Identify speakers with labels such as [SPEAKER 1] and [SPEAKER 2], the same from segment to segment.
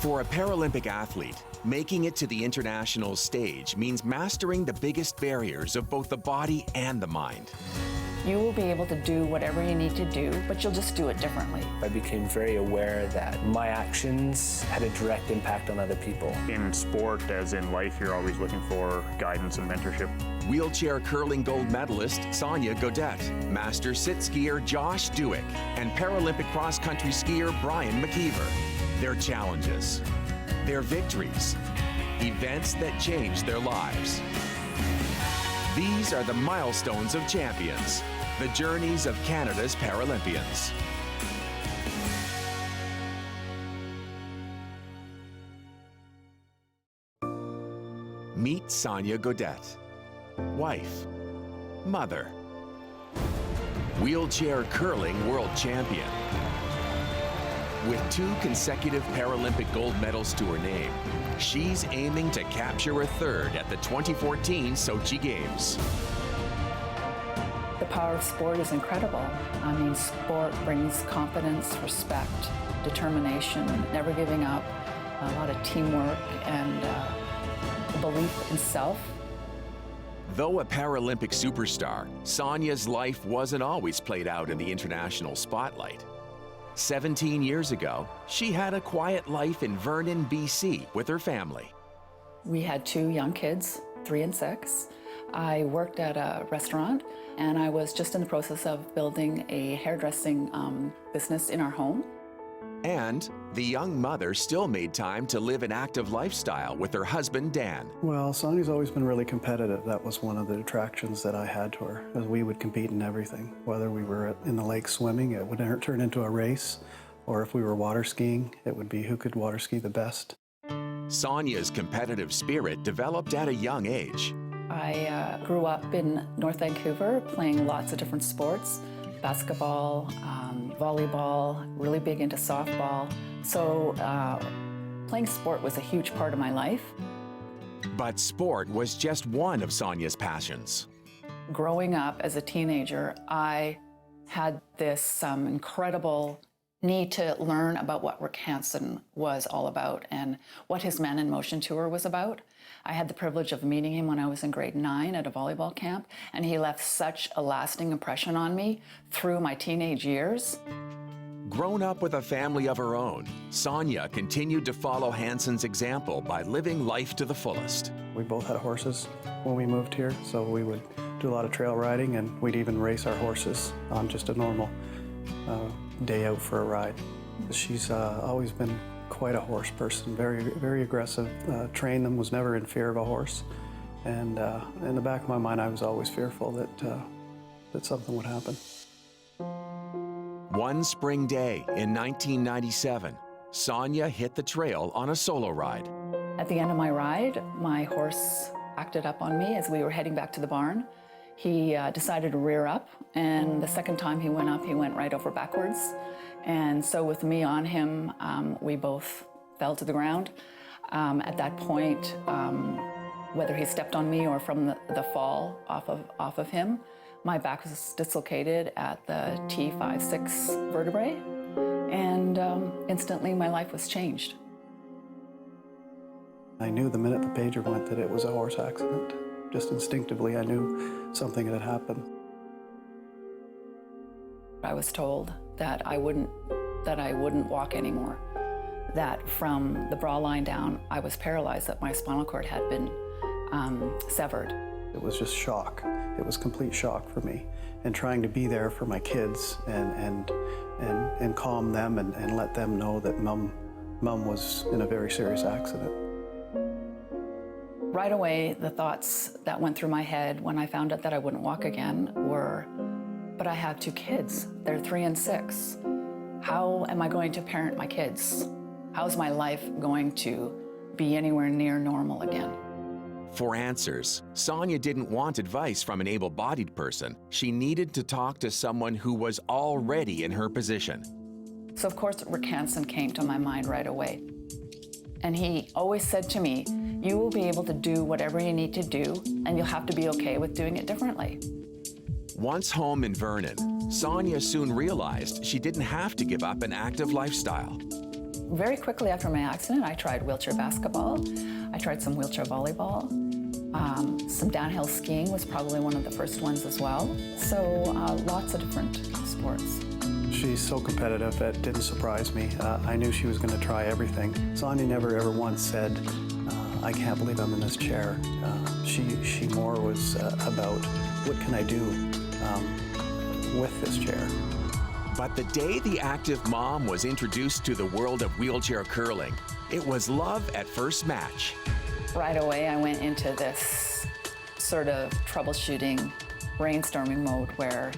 [SPEAKER 1] For a Paralympic athlete, making it to the international stage means mastering the biggest barriers of both the body and the mind.
[SPEAKER 2] You will be able to do whatever you need to do, but you'll just do it differently.
[SPEAKER 3] I became very aware that my actions had a direct impact on other people.
[SPEAKER 4] In sport, as in life, you're always looking for guidance and mentorship.
[SPEAKER 1] Wheelchair curling gold medalist Sonja Gaudet, master sit skier Josh Dueck, and Paralympic cross-country skier Brian McKeever. Their challenges, their victories, events that changed their lives. These are the milestones of champions, the journeys of Canada's Paralympians. Meet Sonja Gaudet, wife, mother, wheelchair curling world champion. With 2 consecutive Paralympic gold medals to her name, she's aiming to capture a 3rd at the 2014 Sochi Games.
[SPEAKER 2] The power of sport is incredible. I mean, sport brings confidence, respect, determination, never giving up, a lot of teamwork, and a belief in self.
[SPEAKER 1] Though a Paralympic superstar, Sonja's life wasn't always played out in the international spotlight. 17 years ago, she had a quiet life in Vernon, BC with her family.
[SPEAKER 2] We had 2 young kids, 3 and 6. I worked at a restaurant, and I was just in the process of building a hairdressing business in our home.
[SPEAKER 1] And the young mother still made time to live an active lifestyle with her husband, Dan.
[SPEAKER 5] Well, Sonja's always been really competitive. That was one of the attractions that I had to her, as we would compete in everything. Whether we were in the lake swimming, it would turn into a race, or if we were water skiing, it would be who could water ski the best.
[SPEAKER 1] Sonja's competitive spirit developed at a young age.
[SPEAKER 2] I grew up in North Vancouver playing lots of different sports, basketball, volleyball, really big into softball. So playing sport was a huge part of my life.
[SPEAKER 1] But sport was just one of Sonja's passions.
[SPEAKER 2] Growing up as a teenager, I had this incredible need to learn about what Rick Hansen was all about and what his Man in Motion tour was about. I had the privilege of meeting him when I was in grade 9 at a volleyball camp, and he left such a lasting impression on me through my teenage years.
[SPEAKER 1] Grown up with a family of her own, Sonja continued to follow Hansen's example by living life to the fullest.
[SPEAKER 5] We both had horses when we moved here, so we would do a lot of trail riding, and we'd even race our horses on just a normal day out for a ride. She's always been quite a horse person, very aggressive, trained them, was never in fear of a horse. And in the back of my mind, I was always fearful that something would happen.
[SPEAKER 1] One spring day in 1997, Sonja hit the trail on a solo ride.
[SPEAKER 2] At the end of my ride, my horse acted up on me as we were heading back to the barn. He decided to rear up, and the second time he went up, he went right over backwards. And so with me on him, we both fell to the ground. At that point, whether he stepped on me or from the fall off of him, my back was dislocated at the T5-6 vertebrae, and instantly my life was changed.
[SPEAKER 5] I knew the minute the pager went that it was a horse accident. Just instinctively, I knew something had happened.
[SPEAKER 2] I was told that I wouldn't walk anymore, that from the bra line down, I was paralyzed, that my spinal cord had been severed.
[SPEAKER 5] It was just shock. It was complete shock for me. And trying to be there for my kids and calm them and let them know that mom was in a very serious accident.
[SPEAKER 2] Right away, the thoughts that went through my head when I found out that I wouldn't walk again were, but I have 2 kids. They're 3 and 6. How am I going to parent my kids? How's my life going to be anywhere near normal again?
[SPEAKER 1] For answers, Sonja didn't want advice from an able-bodied person. She needed to talk to someone who was already in her position.
[SPEAKER 2] So of course, Rick Hansen came to my mind right away. And he always said to me, you will be able to do whatever you need to do, and you'll have to be okay with doing it differently.
[SPEAKER 1] Once home in Vernon, Sonja soon realized she didn't have to give up an active lifestyle.
[SPEAKER 2] Very quickly after my accident, I tried wheelchair basketball. I tried some wheelchair volleyball. Some downhill skiing was probably one of the first ones as well. So lots of different sports.
[SPEAKER 5] She's so competitive, it didn't surprise me. I knew she was going to try everything. Sonja never ever once said, I can't believe I'm in this chair. She more was about, what can I do with this chair?
[SPEAKER 1] But the day the active mom was introduced to the world of wheelchair curling, it was love at first match.
[SPEAKER 2] Right away, I went into this sort of troubleshooting, brainstorming mode where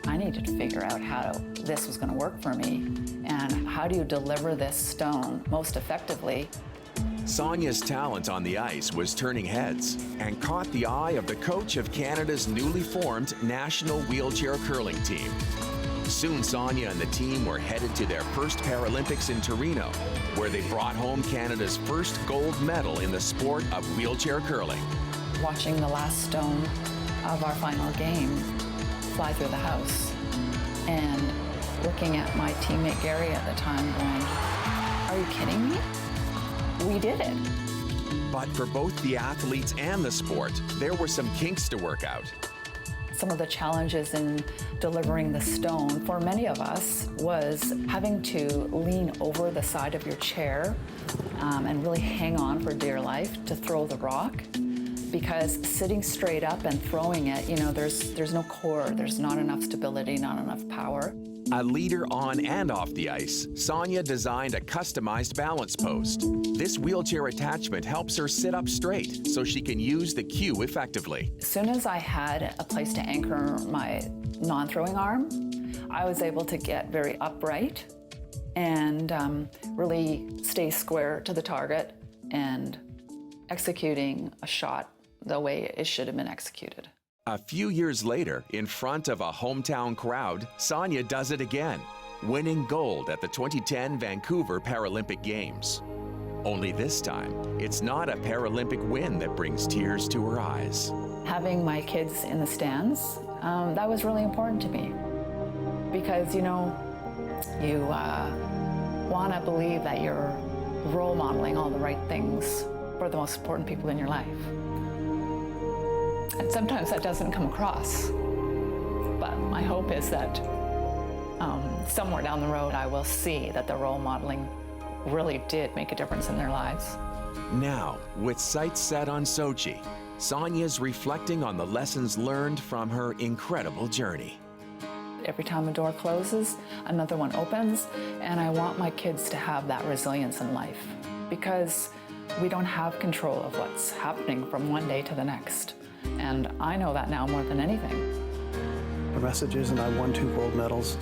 [SPEAKER 2] I needed to figure out how this was going to work for me and how do you deliver this stone most effectively.
[SPEAKER 1] Sonja's talent on the ice was turning heads and caught the eye of the coach of Canada's newly formed national wheelchair curling team. Soon Sonja and the team were headed to their first Paralympics in Torino, where they brought home Canada's first gold medal in the sport of wheelchair curling.
[SPEAKER 2] Watching the last stone of our final game fly through the house and looking at my teammate Gary at the time going, are you kidding me? We did it.
[SPEAKER 1] But for both the athletes and the sport, there were some kinks to work out.
[SPEAKER 2] Some of the challenges in delivering the stone for many of us was having to lean over the side of your chair and really hang on for dear life to throw the rock. Because sitting straight up and throwing it, you know, there's no core, there's not enough stability, not enough power.
[SPEAKER 1] A leader on and off the ice, Sonja designed a customized balance post. This wheelchair attachment helps her sit up straight so she can use the cue effectively.
[SPEAKER 2] As soon as I had a place to anchor my non-throwing arm, I was able to get very upright and really stay square to the target and executing a shot the way it should have been executed.
[SPEAKER 1] A few years later, in front of a hometown crowd, Sonja does it again, winning gold at the 2010 Vancouver Paralympic Games. Only this time, it's not a Paralympic win that brings tears to her eyes.
[SPEAKER 2] Having my kids in the stands, that was really important to me. Because, you know, you want to believe that you're role modeling all the right things for the most important people in your life. And sometimes that doesn't come across. But my hope is that somewhere down the road I will see that the role modeling really did make a difference in their lives.
[SPEAKER 1] Now, with sights set on Sochi, Sonja's reflecting on the lessons learned from her incredible journey.
[SPEAKER 2] Every time a door closes, another one opens, and I want my kids to have that resilience in life because we don't have control of what's happening from one day to the next. And I know that now more than anything.
[SPEAKER 5] The message isn't I won 2 gold medals.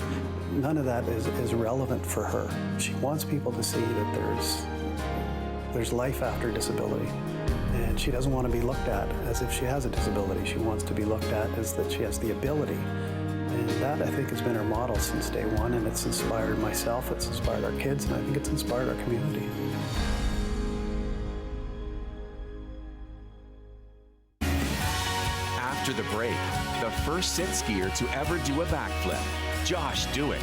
[SPEAKER 5] None of that is relevant for her. She wants people to see that there's life after disability. And she doesn't want to be looked at as if she has a disability. She wants to be looked at as that she has the ability. And that, I think, has been her model since day one, and it's inspired myself, it's inspired our kids, and I think it's inspired our community.
[SPEAKER 1] After the break, the first sit skier to ever do a backflip, Josh Dueck.